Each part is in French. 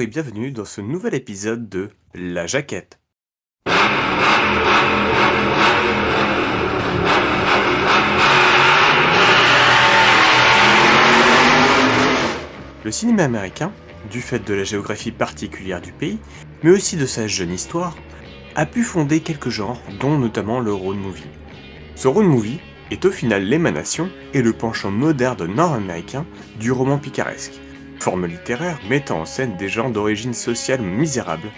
Bonjour et bienvenue dans ce nouvel épisode de La Jaquette. Le cinéma américain, du fait de la géographie particulière du pays, mais aussi de sa jeune histoire, a pu fonder quelques genres, dont notamment le road movie. Ce road movie est au final l'émanation et le penchant moderne nord-américain du roman picaresque, forme littéraire mettant en scène des gens d'origine sociale misérable,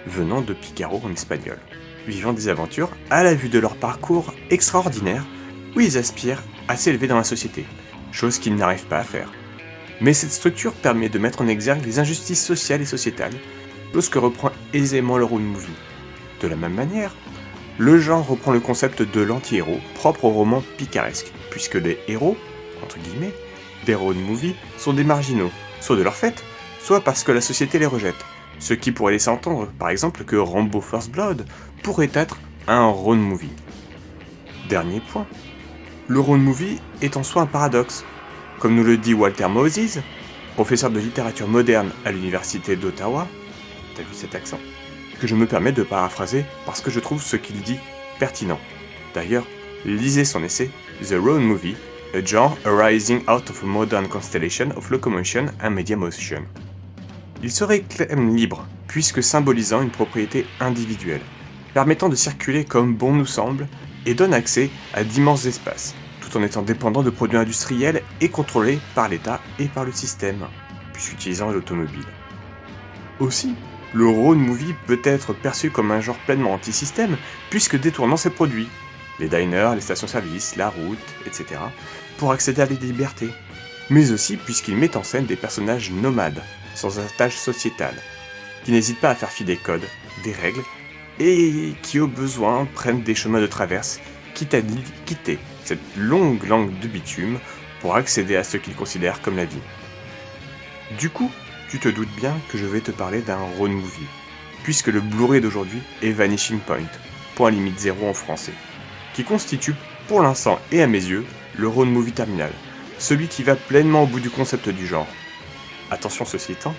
venant de Picaro en espagnol, vivant des aventures à la vue de leur parcours extraordinaire où ils aspirent à s'élever dans la société, chose qu'ils n'arrivent pas à faire. Mais cette structure permet de mettre en exergue les injustices sociales et sociétales, chose que reprend aisément le road movie. De la même manière, le genre reprend le concept de l'anti-héros propre au roman picaresque, puisque les héros, entre guillemets, des road movies sont des marginaux, soit de leur fait, soit parce que la société les rejette, ce qui pourrait laisser entendre, par exemple, que Rambo First Blood pourrait être un road movie. Dernier point, le road movie est en soi un paradoxe. Comme nous le dit Walter Moses, professeur de littérature moderne à l'université d'Ottawa, t'as vu cet accent, que je me permets de paraphraser parce que je trouve ce qu'il dit pertinent. D'ailleurs, lisez son essai The Road Movie, a genre arising out of a modern constellation of locomotion and media motion. Il se réclame libre, puisque symbolisant une propriété individuelle, permettant de circuler comme bon nous semble, et donne accès à d'immenses espaces, tout en étant dépendant de produits industriels et contrôlés par l'État et par le système, puisqu'utilisant l'automobile. Aussi, le road movie peut être perçu comme un genre pleinement anti-système, puisque détournant ses produits, les diners, les stations-service, la route, etc., pour accéder à la liberté, mais aussi puisqu'il met en scène des personnages nomades, sans attache sociétale, qui n'hésitent pas à faire fi des codes, des règles, et qui au besoin prennent des chemins de traverse, quitte à quitter cette longue langue de bitume pour accéder à ce qu'ils considèrent comme la vie. Du coup, tu te doutes bien que je vais te parler d'un road movie, puisque le Blu-ray d'aujourd'hui est Vanishing Point, point limite zéro en français, qui constitue, pour l'instant et à mes yeux, le road movie terminal, celui qui va pleinement au bout du concept du genre. Attention ceci étant,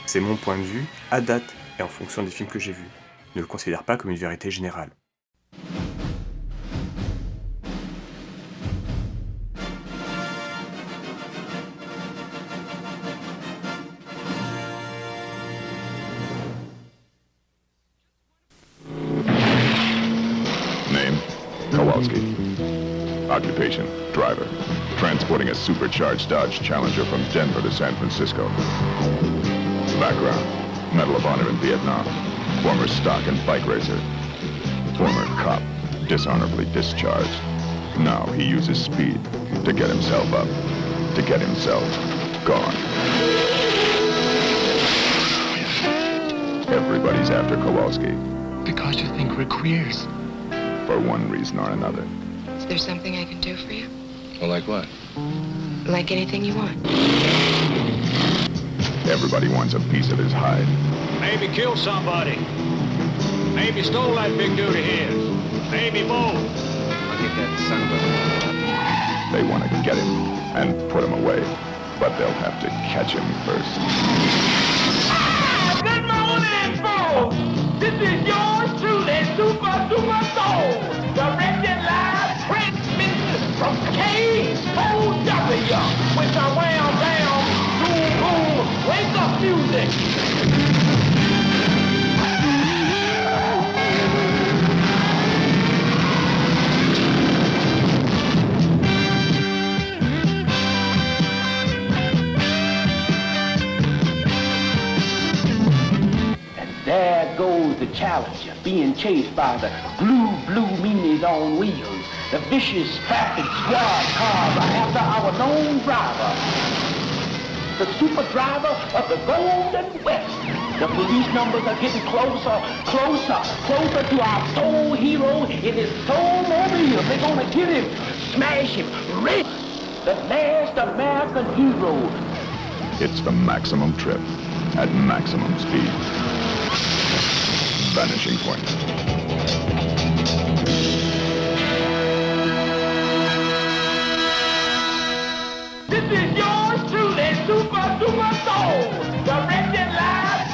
c'est mon point de vue, à date et en fonction des films que j'ai vus. Ne le considère pas comme une vérité générale. Name, Kowalski. Occupation, driver. Transporting a supercharged Dodge Challenger from Denver to San Francisco. Background, Medal of Honor in Vietnam. Former stock and bike racer. Former cop, dishonorably discharged. Now he uses speed to get himself up, to get himself gone. Everybody's after Kowalski. Because you think we're queers. For one reason or another. Is there something I can do for you? Well, like what? Like anything you want. Everybody wants a piece of his hide. Maybe killed somebody. Maybe stole that big dude of his. Maybe both. Look at that son of a... They want to get him and put him away, but they'll have to catch him first. Good morning, folks. This is yours truly, Super Soul, directed live transmission from KOW with the wham bam, boom boom, wake up music. There goes the Challenger, being chased by the blue meanies on wheels. The vicious traffic squad cars are after our lone driver, the super driver of the Golden West. The police numbers are getting closer to our soul hero in his soul mobile. They're gonna get him, smash him, race the last American hero. It's the maximum trip at maximum speed. Vanishing Point. This is yours truly, Super Soul, directed live,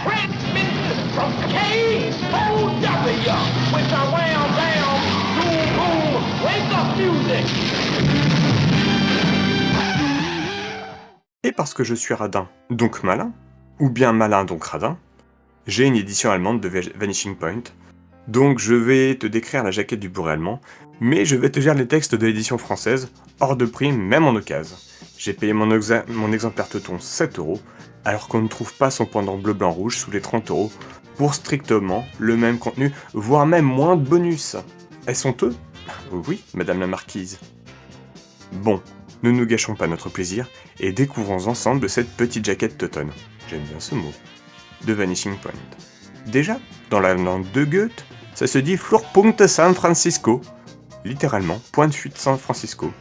parce que je suis radin, donc malin, ou bien malin donc radin, j'ai une édition allemande de Vanishing Point, donc je vais te décrire la jaquette du Blu-ray allemand, mais je vais te lire les textes de l'édition française, hors de prix, même en occasion. J'ai payé mon exemplaire teuton 7€, alors qu'on ne trouve pas son pendant bleu-blanc-rouge sous les 30€, pour strictement le même contenu, voire même moins de bonus. Elles sont eux ? Oui, madame la marquise. Bon, ne nous gâchons pas notre plaisir, et découvrons ensemble cette petite jaquette teutonne, j'aime bien ce mot, de Vanishing Point. Déjà, dans la langue de Goethe, ça se dit Flurpunkt San Francisco, littéralement point de fuite San Francisco,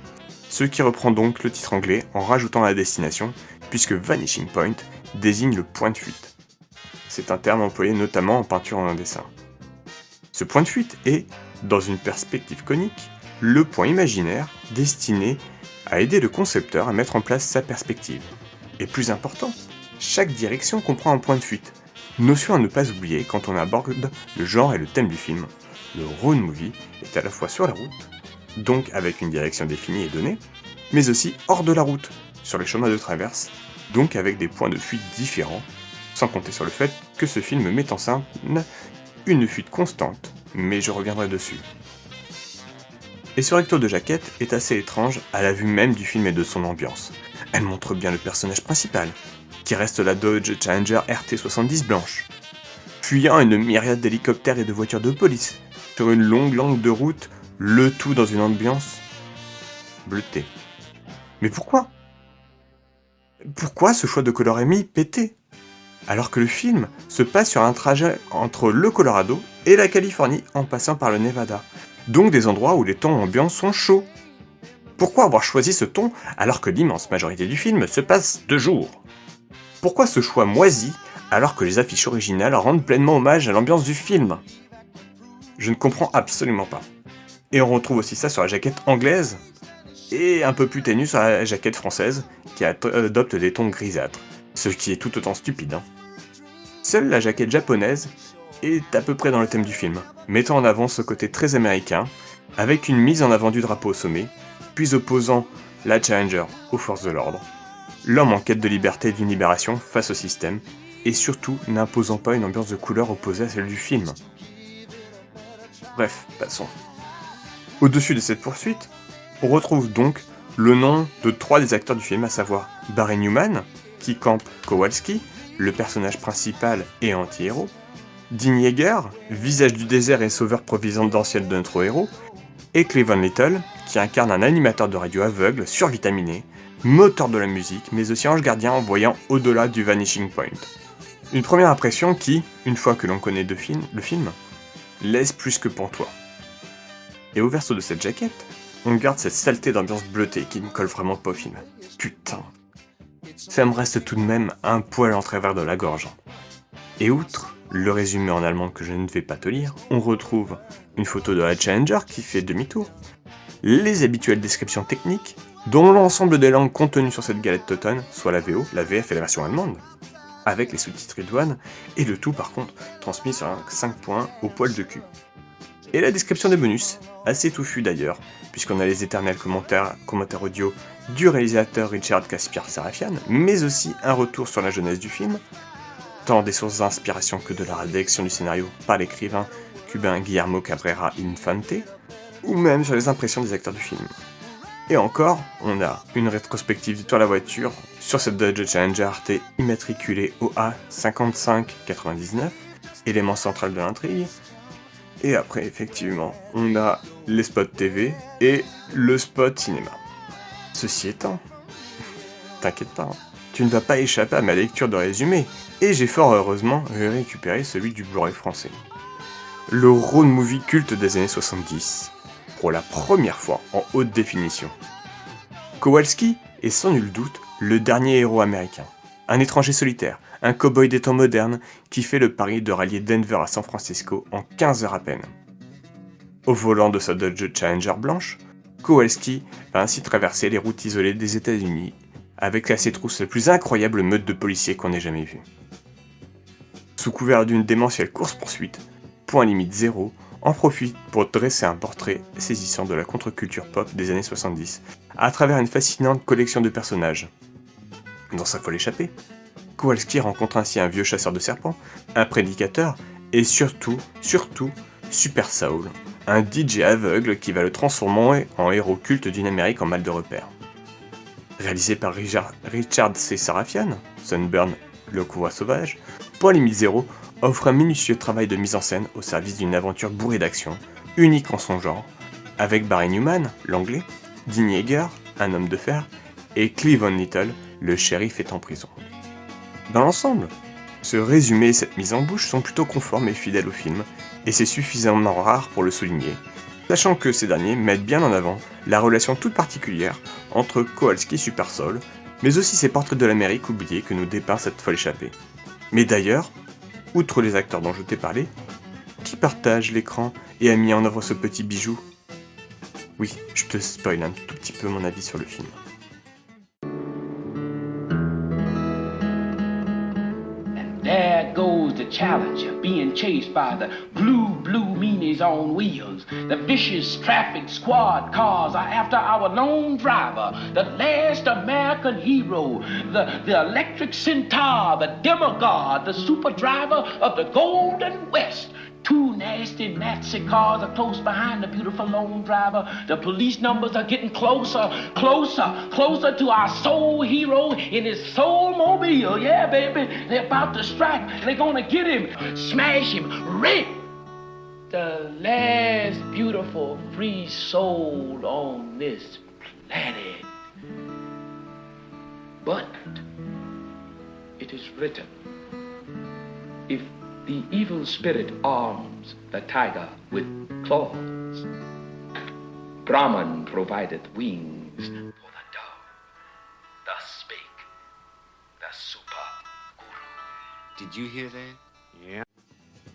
ce qui reprend donc le titre anglais en rajoutant la destination, puisque Vanishing Point désigne le point de fuite. C'est un terme employé notamment en peinture ou en dessin. Ce point de fuite est, dans une perspective conique, le point imaginaire destiné à aider le concepteur à mettre en place sa perspective. Et plus important, chaque direction comprend un point de fuite, notion à ne pas oublier quand on aborde le genre et le thème du film. Le road movie est à la fois sur la route, donc avec une direction définie et donnée, mais aussi hors de la route, sur les chemins de traverse, donc avec des points de fuite différents, sans compter sur le fait que ce film met en scène une fuite constante, mais je reviendrai dessus. Et ce recto de jaquette est assez étrange à la vue même du film et de son ambiance. Elle montre bien le personnage principal, qui reste la Dodge Challenger RT70 blanche, fuyant une myriade d'hélicoptères et de voitures de police, sur une longue langue de route, le tout dans une ambiance bleutée. Mais pourquoi ? Pourquoi ce choix de colorémie pété ? Alors que le film se passe sur un trajet entre le Colorado et la Californie en passant par le Nevada, donc des endroits où les tons ambiants sont chauds. Pourquoi avoir choisi ce ton alors que l'immense majorité du film se passe de jour ? Pourquoi ce choix moisi alors que les affiches originales rendent pleinement hommage à l'ambiance du film ? Je ne comprends absolument pas. Et on retrouve aussi ça sur la jaquette anglaise, et un peu plus ténue sur la jaquette française, qui adopte des tons grisâtres, ce qui est tout autant stupide. Seule la jaquette japonaise est à peu près dans le thème du film, mettant en avant ce côté très américain, avec une mise en avant du drapeau au sommet, puis opposant la Challenger aux forces de l'ordre, l'homme en quête de liberté et d'une libération face au système, et surtout n'imposant pas une ambiance de couleur opposée à celle du film. Bref, passons. Au-dessus de cette poursuite, on retrouve donc le nom de 3 des acteurs du film, à savoir Barry Newman, qui campe Kowalski, le personnage principal et anti-héros, Dean Yeager, visage du désert et sauveur providentiel de notre héros, et Cleavon Little, qui incarne un animateur de radio aveugle, survitaminé, moteur de la musique, mais aussi ange gardien en voyant au-delà du Vanishing Point. Une première impression qui, une fois que l'on connaît le film, laisse plus que pantois. Et au verso de cette jaquette, on garde cette saleté d'ambiance bleutée qui ne colle vraiment pas au film. Putain. Ça me reste tout de même un poil en travers de la gorge. Et outre le résumé en allemand que je ne vais pas te lire, on retrouve une photo de la Challenger qui fait demi-tour, les habituelles descriptions techniques, dont l'ensemble des langues contenues sur cette galette teutonne, soit la VO, la VF et la version allemande, avec les sous-titres idoines, et le tout par contre transmis sur un 5 points au poil de cul. Et la description des bonus, assez touffue d'ailleurs, puisqu'on a les éternels commentaires audio du réalisateur Richard Caspar Sarafian, mais aussi un retour sur la jeunesse du film, tant des sources d'inspiration que de la rédaction du scénario par l'écrivain cubain Guillermo Cabrera Infante, ou même sur les impressions des acteurs du film. Et encore, on a une rétrospective sur la voiture, sur cette Dodge Challenger RT immatriculée OA 5599, élément central de l'intrigue. Et après, effectivement, on a les spots TV et le spot cinéma. Ceci étant, t'inquiète pas, tu ne vas pas échapper à ma lecture de résumé, et j'ai fort heureusement récupéré celui du Blu-ray français. Le road movie culte des années 70, pour la première fois en haute définition. Kowalski est sans nul doute le dernier héros américain, un étranger solitaire, un cow-boy des temps modernes qui fait le pari de rallier Denver à San Francisco en 15 heures à peine. Au volant de sa Dodge Challenger blanche, Kowalski va ainsi traverser les routes isolées des États-Unis avec à ses trousses la plus incroyable meute de policiers qu'on ait jamais vue. Sous couvert d'une démentielle course-poursuite, point limite 0, en profite pour dresser un portrait saisissant de la contre-culture pop des années 70 à travers une fascinante collection de personnages. dans sa folle échappée. Kowalski rencontre ainsi un vieux chasseur de serpents, un prédicateur, et surtout, Super Saul, un DJ aveugle qui va le transformer en héros culte d'une Amérique en mal de repère. Réalisé par Richard C. Sarafian, Sunburn, Le Convoi Sauvage, Paul Émile Zéro offre un minutieux travail de mise en scène au service d'une aventure bourrée d'action, unique en son genre, avec Barry Newman, l'anglais, Dean Yeager, un homme de fer, et Cleavon Little, le shérif est en prison. Dans l'ensemble, ce résumé et cette mise en bouche sont plutôt conformes et fidèles au film, et c'est suffisamment rare pour le souligner, sachant que ces derniers mettent bien en avant la relation toute particulière entre Kowalski et Super Saul, mais aussi ces portraits de l'Amérique oubliée que nous dépeint cette folle échappée. Mais d'ailleurs, outre les acteurs dont je t'ai parlé, qui partage l'écran et a mis en œuvre ce petit bijou? Oui, je te spoil un tout petit peu mon avis sur le film. There goes the Challenger being chased by the blue meanies on wheels. The vicious traffic squad cars are after our lone driver, the last American hero, the electric centaur, the demigod, the super driver of the Golden West. Two nasty Nazi cars are close behind the beautiful lone driver. The police numbers are getting closer to our soul hero in his soul mobile. Yeah, baby, they're about to strike. They're gonna get him, smash him, rip the last beautiful free soul on this planet. But it is written, if the evil spirit arms the tiger with claws, Brahman provided wings for the dove. Thus spake the super guru. Did you hear that?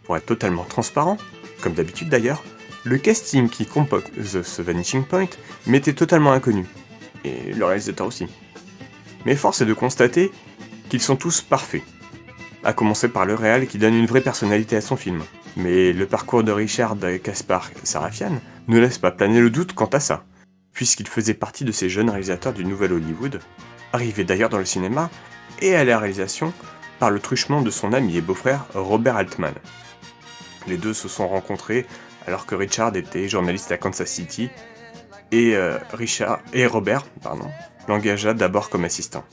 Pour être totalement transparent, comme d'habitude d'ailleurs, le casting qui compose ce Vanishing Point m'était totalement inconnu, et le réalisateur aussi. Mais force est de constater qu'ils sont tous parfaits. À commencer par le réal qui donne une vraie personnalité à son film. Mais le parcours de Richard Kaspar Sarafian ne laisse pas planer le doute quant à ça, puisqu'il faisait partie de ces jeunes réalisateurs du Nouvel Hollywood, arrivé d'ailleurs dans le cinéma et à la réalisation par le truchement de son ami et beau-frère Robert Altman. Les deux se sont rencontrés alors que Richard était journaliste à Kansas City et Robert l'engagea d'abord comme assistant.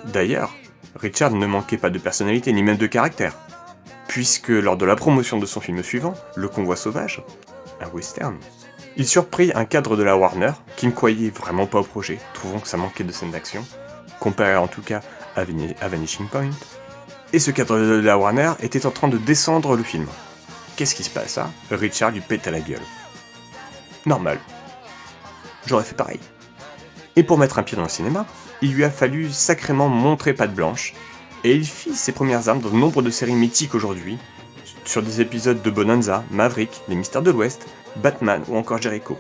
D'ailleurs, Richard ne manquait pas de personnalité ni même de caractère, puisque lors de la promotion de son film suivant, Le Convoi Sauvage, un western, il surprit un cadre de la Warner qui ne croyait vraiment pas au projet, trouvant que ça manquait de scènes d'action, comparé en tout cas à Vanishing Point, et ce cadre de la Warner était en train de descendre le film. Qu'est-ce qui se passe là? Richard lui pète à la gueule. Normal. J'aurais fait pareil. Et pour mettre un pied dans le cinéma, il lui a fallu sacrément montrer patte blanche, et il fit ses premières armes dans nombre de séries mythiques aujourd'hui, sur des épisodes de Bonanza, Maverick, Les Mystères de l'Ouest, Batman ou encore Jericho.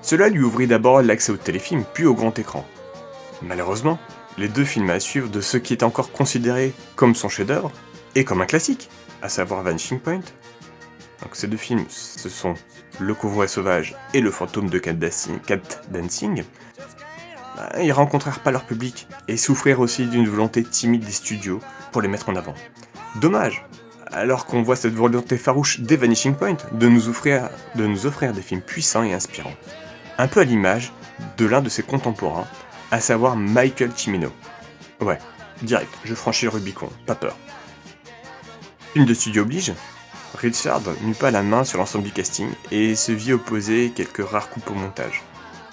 Cela lui ouvrit d'abord l'accès au téléfilm puis au grand écran. Malheureusement, les deux films à suivre de ce qui est encore considéré comme son chef-d'œuvre, et comme un classique, à savoir Vanishing Point. Donc ces deux films, ce sont Le Convoi Sauvage et Le Fantôme de Cat Dancing. Ils rencontrèrent pas leur public et souffrirent aussi d'une volonté timide des studios pour les mettre en avant. Dommage, alors qu'on voit cette volonté farouche des Vanishing Point de nous offrir des films puissants et inspirants. Un peu à l'image de l'un de ses contemporains, à savoir Michael Cimino. Ouais, direct, je franchis le Rubicon, pas peur. Film de studio oblige, Richard n'eut pas la main sur l'ensemble du casting et se vit opposer quelques rares coupes au montage.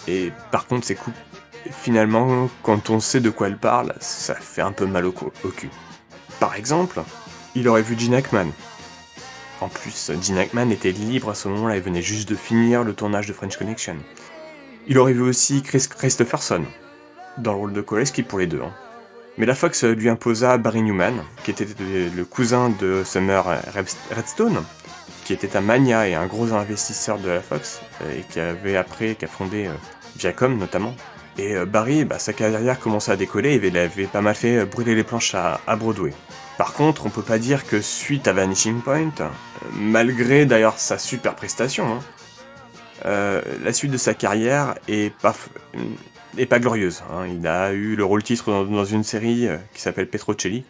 Et par contre, ces coupes, finalement, quand on sait de quoi elle parle, ça fait un peu mal au cul. Par exemple, il aurait vu Gene Hackman. En plus, Gene Hackman était libre à ce moment-là et venait juste de finir le tournage de French Connection. Il aurait vu aussi Chris Christopherson, dans le rôle de Kowalski pour les deux. Mais la Fox lui imposa Barry Newman, qui était le cousin de Summer Redstone, qui était un magnat et un gros investisseur de la Fox, et qui a fondé Viacom notamment. Et Barry, sa carrière commençait à décoller et il avait pas mal fait brûler les planches à Broadway. Par contre, on peut pas dire que suite à Vanishing Point, malgré d'ailleurs sa super prestation, la suite de sa carrière est pas est pas glorieuse. Hein. Il a eu le rôle-titre dans une série qui s'appelle Petrocelli,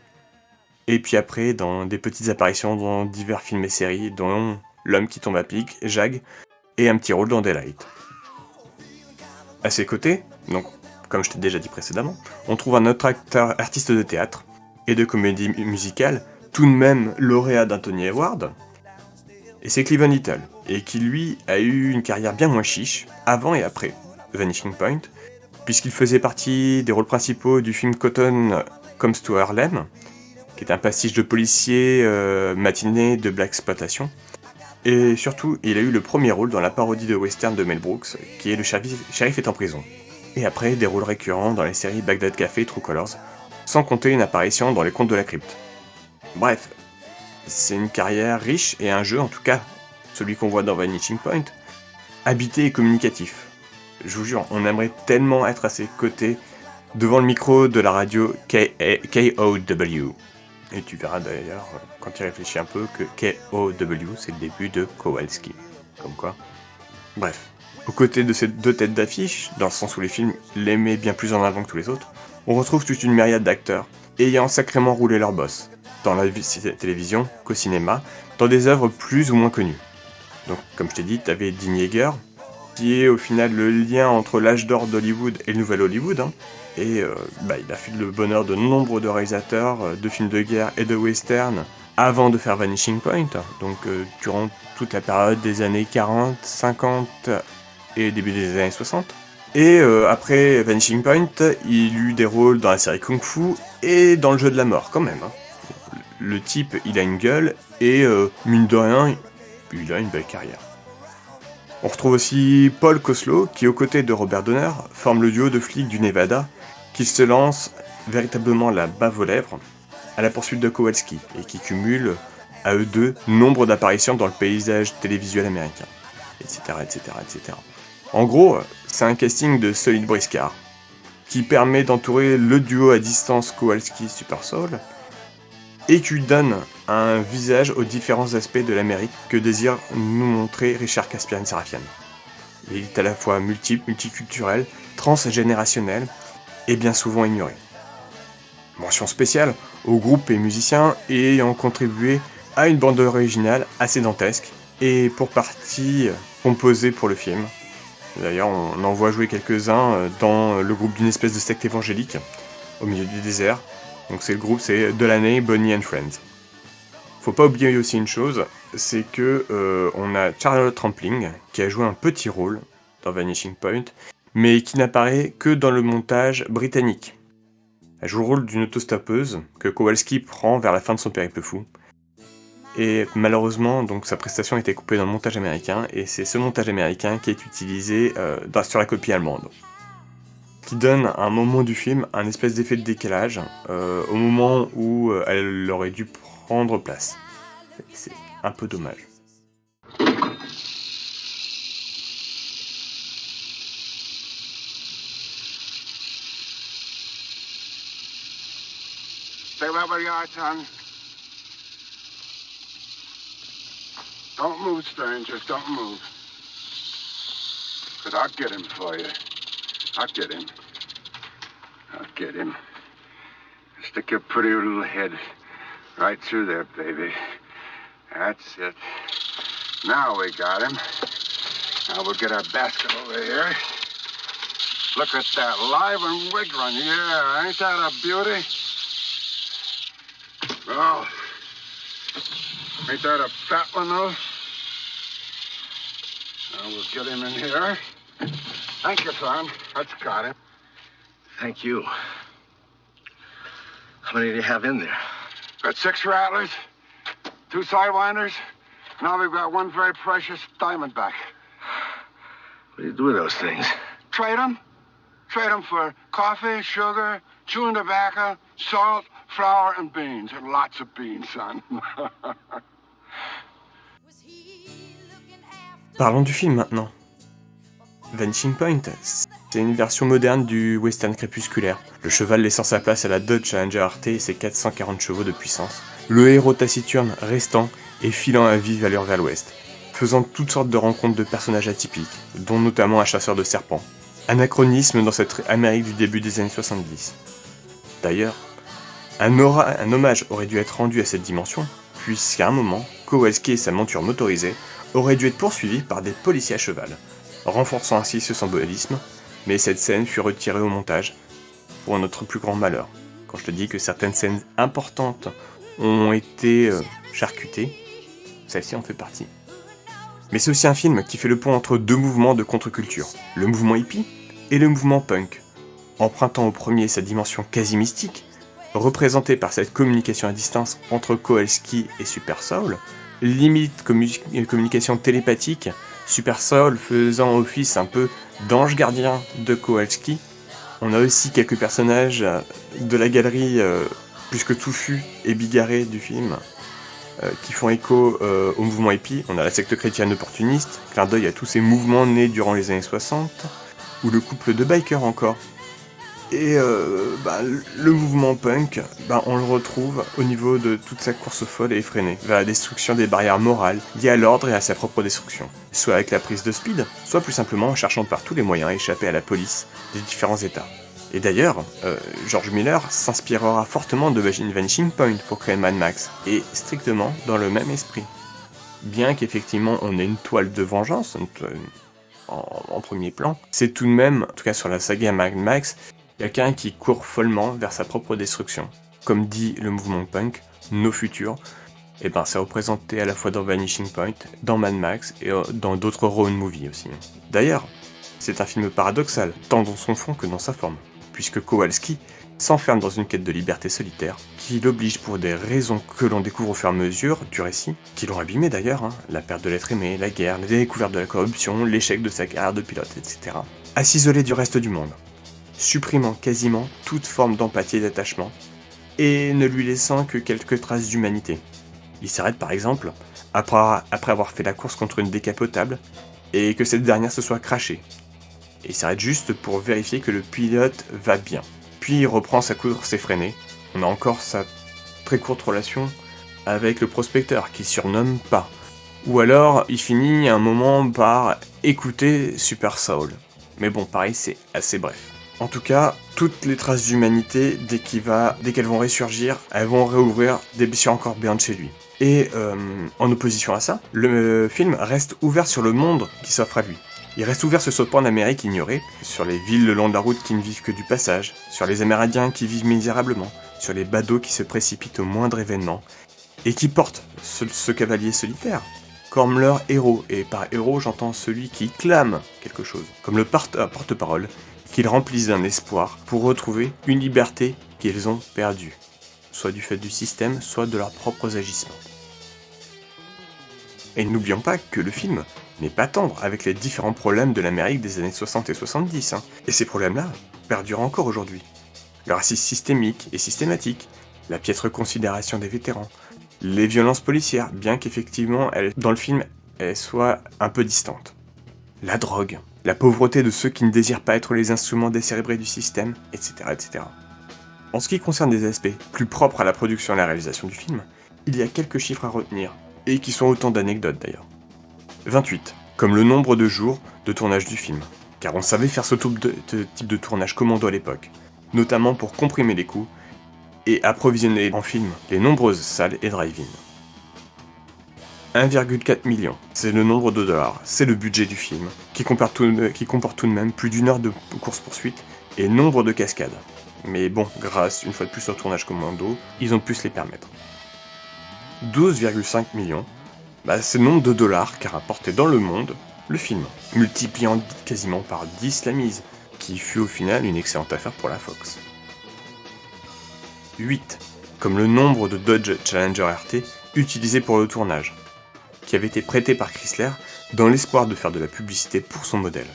et puis après dans des petites apparitions dans divers films et séries, dont L'homme qui tombe à pic, Jag, et un petit rôle dans Daylight. À ses côtés, donc comme je t'ai déjà dit précédemment, on trouve un autre acteur artiste de théâtre et de comédie musicale, tout de même lauréat d'un Tony Award, et c'est Cleavon Little, et qui lui a eu une carrière bien moins chiche, avant et après Vanishing Point, puisqu'il faisait partie des rôles principaux du film Cotton Comes to Harlem, qui est un pastiche de policier matiné de blaxploitation, et surtout il a eu le premier rôle dans la parodie de western de Mel Brooks, qui est Le shérif est en prison, et après des rôles récurrents dans les séries Bagdad Café et True Colors, sans compter une apparition dans Les Contes de la Crypte. Bref, c'est une carrière riche et un jeu, en tout cas celui qu'on voit dans Vanishing Point, habité et communicatif. Je vous jure, on aimerait tellement être à ses côtés devant le micro de la radio KOW. Et tu verras d'ailleurs, quand tu réfléchis un peu, que KOW c'est le début de Kowalski. Comme quoi. Bref, aux côtés de ces deux têtes d'affiche, dans le sens où les films les mettent bien plus en avant que tous les autres, on retrouve toute une myriade d'acteurs ayant sacrément roulé leur boss, dans la télévision qu'au cinéma, dans des œuvres plus ou moins connues. Donc, comme je t'ai dit, t'avais Dean Yeager, qui est au final le lien entre l'âge d'or d'Hollywood et le nouvel Hollywood, hein. Et il a fait le bonheur de nombre de réalisateurs de films de guerre et de western avant de faire Vanishing Point, donc durant toute la période des années 40, 50 et début des années 60. Et après Vanishing Point, il eut des rôles dans la série Kung Fu et dans le jeu de la mort quand même. Hein. Le type, il a une gueule et mine de rien, il a une belle carrière. On retrouve aussi Paul Koslo, qui aux côtés de Robert Donner, forme le duo de flics du Nevada, qui se lance véritablement la bave aux lèvres à la poursuite de Kowalski, et qui cumule à eux deux nombre d'apparitions dans le paysage télévisuel américain, etc., etc., etc. En gros, c'est un casting de solide briscard, qui permet d'entourer le duo à distance Kowalski-Super Soul, et qui donne un visage aux différents aspects de l'Amérique que désire nous montrer Richard Caspian Sarafian. Il est à la fois multiculturel, transgénérationnel, et bien souvent ignoré. Mention spéciale aux groupes et musiciens ayant contribué à une bande originale assez dantesque, et pour partie composée pour le film. D'ailleurs, on en voit jouer quelques-uns dans le groupe d'une espèce de secte évangélique, au milieu du désert. Donc c'est le groupe, c'est Delaney, Bonnie and Friends. Faut pas oublier aussi une chose, c'est que on a Charlotte Rampling, qui a joué un petit rôle dans Vanishing Point, mais qui n'apparaît que dans le montage britannique. Elle joue le rôle d'une autostoppeuse que Kowalski prend vers la fin de son périple fou. Et malheureusement, donc sa prestation a été coupée dans le montage américain, et c'est ce montage américain qui est utilisé sur la copie allemande. Qui donne à un moment du film un espèce d'effet de décalage au moment où elle aurait dû prendre place. C'est un peu dommage. Stay right where you are, son. Don't move, strangers, don't move. 'Cause I'll get him for you. I'll get him. I'll get him. Stick your pretty little head right through there, baby. That's it. Now we got him. Now we'll get our basket over here. Look at that live and wig run. Yeah, ain't that a beauty? Oh, ain't that a fat one, though? Now we'll get him in here. Thank you, son. That's got him. Thank you. How many do you have in there? Got 6 rattlers, 2 sidewinders. Now we've got 1 very precious diamondback. What do you do with those things? Trade them. Trade them for coffee, sugar, chewing tobacco, salt, flour, and beans. And lots of beans, son. Parlons du film maintenant. Vanishing Point, c'est une version moderne du western crépusculaire. Le cheval laissant sa place à la Dodge Challenger RT et ses 440 chevaux de puissance. Le héros taciturne restant et filant à vive allure vers l'ouest, faisant toutes sortes de rencontres de personnages atypiques, dont notamment un chasseur de serpents, Anachronisme dans cette Amérique du début des années 70. D'ailleurs, un hommage aurait dû être rendu à cette dimension, puisqu'à un moment, Kowalski et sa monture motorisée auraient dû être poursuivis par des policiers à cheval, renforçant ainsi ce symbolisme, mais cette scène fut retirée au montage, pour notre plus grand malheur. Quand je te dis que certaines scènes importantes ont été charcutées, celle-ci en fait partie. Mais c'est aussi un film qui fait le pont entre deux mouvements de contre-culture, le mouvement hippie et le mouvement punk, empruntant au premier sa dimension quasi mystique, représentée par cette communication à distance entre Kowalski et Super Soul, limite communication télépathique, Super Soul faisant office un peu d'ange gardien de Kowalski. On a aussi quelques personnages de la galerie plus que touffus et bigarrés du film, qui font écho au mouvement hippie. On a la secte chrétienne opportuniste, clin d'œil à tous ces mouvements nés durant les années 60, ou le couple de bikers encore. Et le mouvement punk, on le retrouve au niveau de toute sa course folle et effrénée, vers la destruction des barrières morales liées à l'ordre et à sa propre destruction. Soit avec la prise de speed, soit plus simplement en cherchant par tous les moyens à échapper à la police des différents états. Et d'ailleurs, George Miller s'inspirera fortement de Vanishing Point pour créer Mad Max, et strictement dans le même esprit. Bien qu'effectivement on ait une toile de vengeance en premier plan, c'est tout de même, en tout cas sur la saga Mad Max, quelqu'un qui court follement vers sa propre destruction. Comme dit le mouvement punk, nos futurs, c'est représenté à la fois dans Vanishing Point, dans Mad Max et dans d'autres road movies aussi. D'ailleurs, c'est un film paradoxal, tant dans son fond que dans sa forme, puisque Kowalski s'enferme dans une quête de liberté solitaire, qui l'oblige pour des raisons que l'on découvre au fur et à mesure du récit, qui l'ont abîmé d'ailleurs, la perte de l'être aimé, la guerre, la découverte de la corruption, l'échec de sa carrière de pilote, etc., à s'isoler du reste du monde, supprimant quasiment toute forme d'empathie et d'attachement, et ne lui laissant que quelques traces d'humanité. Il s'arrête par exemple après avoir fait la course contre une décapotable, et que cette dernière se soit crashée. Et il s'arrête juste pour vérifier que le pilote va bien. Puis il reprend sa course effrénée. On a encore sa très courte relation avec le prospecteur, qu'il surnomme pas. Ou alors, il finit un moment par écouter Super Soul. Mais bon, pareil, c'est assez bref. En tout cas, toutes les traces d'humanité, dès qu'elles vont ressurgir, elles vont réouvrir des blessures encore béantes chez lui. Et en opposition à ça, le film reste ouvert sur le monde qui s'offre à lui. Il reste ouvert sur ce pan d'Amérique ignoré, sur les villes le long de la route qui ne vivent que du passage, sur les Amérindiens qui vivent misérablement, sur les badauds qui se précipitent au moindre événement, et qui portent ce cavalier solitaire comme leur héros, et par héros j'entends celui qui clame quelque chose, comme le porte-parole, qu'ils remplissent d'un espoir pour retrouver une liberté qu'ils ont perdue, soit du fait du système, soit de leurs propres agissements. Et n'oublions pas que le film n'est pas tendre avec les différents problèmes de l'Amérique des années 60 et 70, et ces problèmes-là perdurent encore aujourd'hui. Le racisme systémique et systématique, la piètre considération des vétérans, les violences policières, bien qu'effectivement, dans le film, elles soient un peu distantes. La drogue, la pauvreté de ceux qui ne désirent pas être les instruments décérébrés du système, etc., etc. En ce qui concerne des aspects plus propres à la production et à la réalisation du film, il y a quelques chiffres à retenir, et qui sont autant d'anecdotes d'ailleurs. 28, comme le nombre de jours de tournage du film, car on savait faire ce type de tournage commando à l'époque, notamment pour comprimer les coûts et approvisionner en film les nombreuses salles et drive-in. 1,4 million, c'est le nombre de dollars, c'est le budget du film, qui comporte tout de même plus d'une heure de course-poursuite et nombre de cascades. Mais bon, grâce une fois de plus au tournage commando, ils ont pu se les permettre. 12,5 millions, c'est le nombre de dollars qu'a rapporté dans le monde le film, multipliant quasiment par 10 la mise, qui fut au final une excellente affaire pour la Fox. 8, comme le nombre de Dodge Challenger RT utilisés pour le tournage, qui avait été prêté par Chrysler dans l'espoir de faire de la publicité pour son modèle.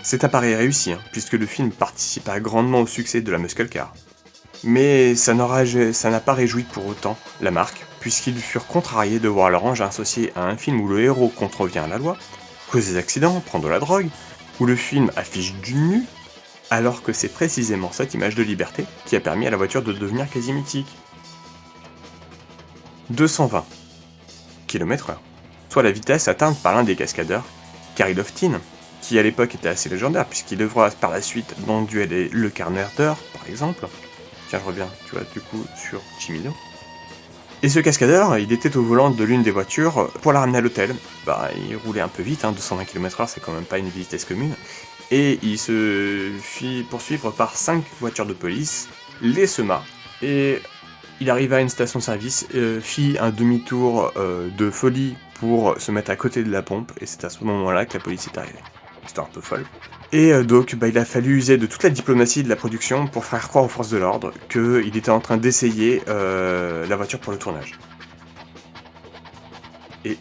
C'est un pari réussi, puisque le film participa grandement au succès de la muscle car. Mais ça n'a pas réjoui pour autant la marque, puisqu'ils furent contrariés de voir leur engin associé à un film où le héros contrevient à la loi, cause des accidents, prend de la drogue, où le film affiche du nu, alors que c'est précisément cette image de liberté qui a permis à la voiture de devenir quasi mythique. 220 km/h, soit la vitesse atteinte par l'un des cascadeurs, Carrie Loftin, qui à l'époque était assez légendaire, puisqu'il œuvra par la suite dans Duel et Le Carnateur, par exemple. Tiens, je reviens, tu vois, du coup, sur Chimino. Et ce cascadeur, il était au volant de l'une des voitures pour la ramener à l'hôtel. Bah, il roulait un peu vite, 220 km/h, c'est quand même pas une vitesse commune. Et il se fit poursuivre par 5 voitures de police, les sema, et il arriva à une station-service, fit un demi-tour de folie pour se mettre à côté de la pompe, et c'est à ce moment-là que la police est arrivée. Histoire un peu folle. Et donc, il a fallu user de toute la diplomatie de la production pour faire croire aux forces de l'ordre qu'il était en train d'essayer la voiture pour le tournage. Et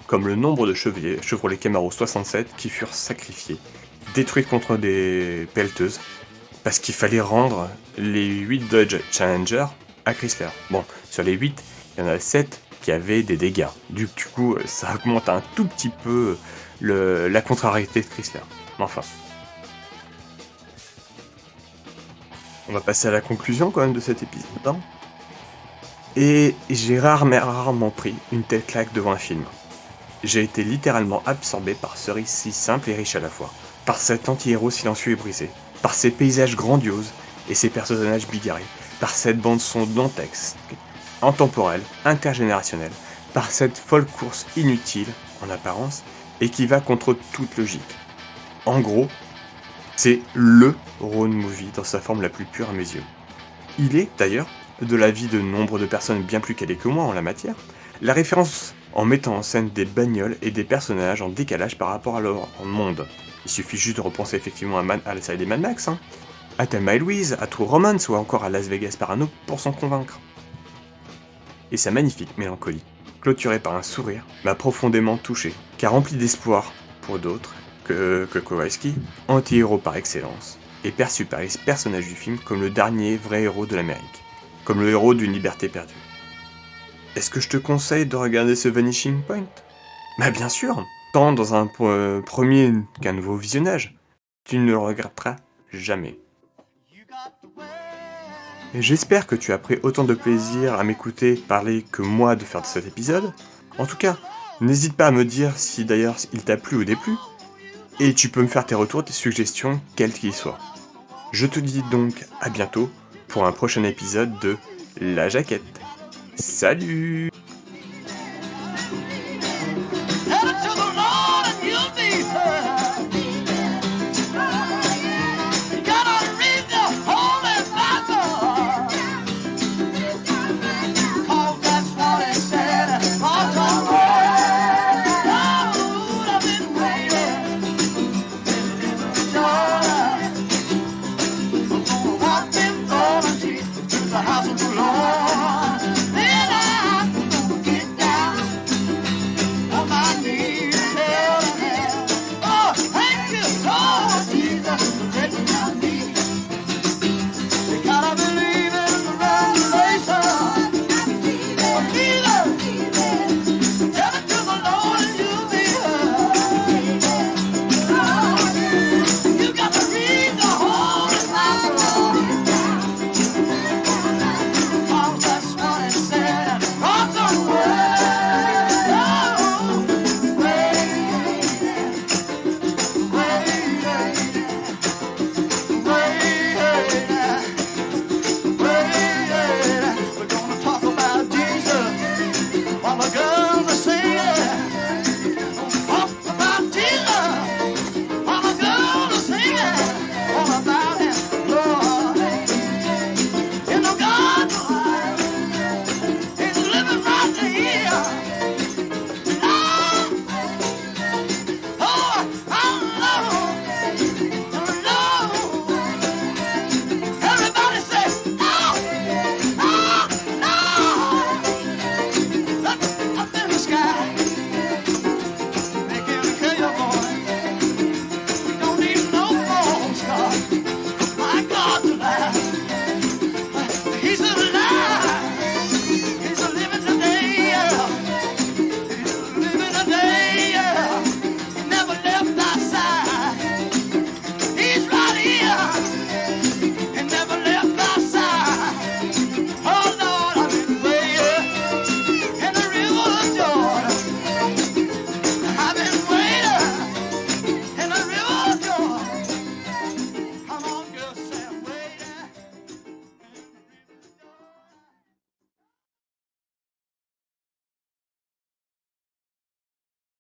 comme le nombre de Chevrolet Camaro 67 qui furent sacrifiés, détruits contre des pelleteuses, parce qu'il fallait rendre les 8 Dodge Challenger à Chrysler. Bon, sur les 8, il y en a 7 qui avaient des dégâts. Du coup, ça augmente un tout petit peu la contrariété de Chrysler. Mais enfin. On va passer à la conclusion quand même de cet épisode. Hein. Et j'ai rarement pris une telle claque devant un film. J'ai été littéralement absorbé par ce récit simple et riche à la fois, par cet anti-héros silencieux et brisé, par ces paysages grandioses et ces personnages bigarrés, par cette bande-son dantesque, intemporelle, intergénérationnelle, par cette folle course inutile, en apparence, et qui va contre toute logique. En gros, c'est LE road movie dans sa forme la plus pure à mes yeux. Il est, d'ailleurs, de l'avis de nombre de personnes bien plus calées que moi en la matière, la référence en mettant en scène des bagnoles et des personnages en décalage par rapport à leur monde. Il suffit juste de repenser effectivement à la série des Mad Max, à Thelma et Louise, à True Romance ou encore à Las Vegas Parano pour s'en convaincre. Et sa magnifique mélancolie, clôturée par un sourire, m'a profondément touché, car rempli d'espoir pour d'autres que Kowalski, anti-héros par excellence, est perçu par les personnages du film comme le dernier vrai héros de l'Amérique, comme le héros d'une liberté perdue. Est-ce que je te conseille de regarder ce Vanishing Point ? Bah bien sûr, tant dans un premier qu'un nouveau visionnage, tu ne le regretteras jamais. Et j'espère que tu as pris autant de plaisir à m'écouter parler que moi de faire de cet épisode. En tout cas, n'hésite pas à me dire si d'ailleurs il t'a plu ou déplu, et tu peux me faire tes retours, tes suggestions, quels qu'ils soient. Je te dis donc à bientôt pour un prochain épisode de La Jaquette. Salut! House of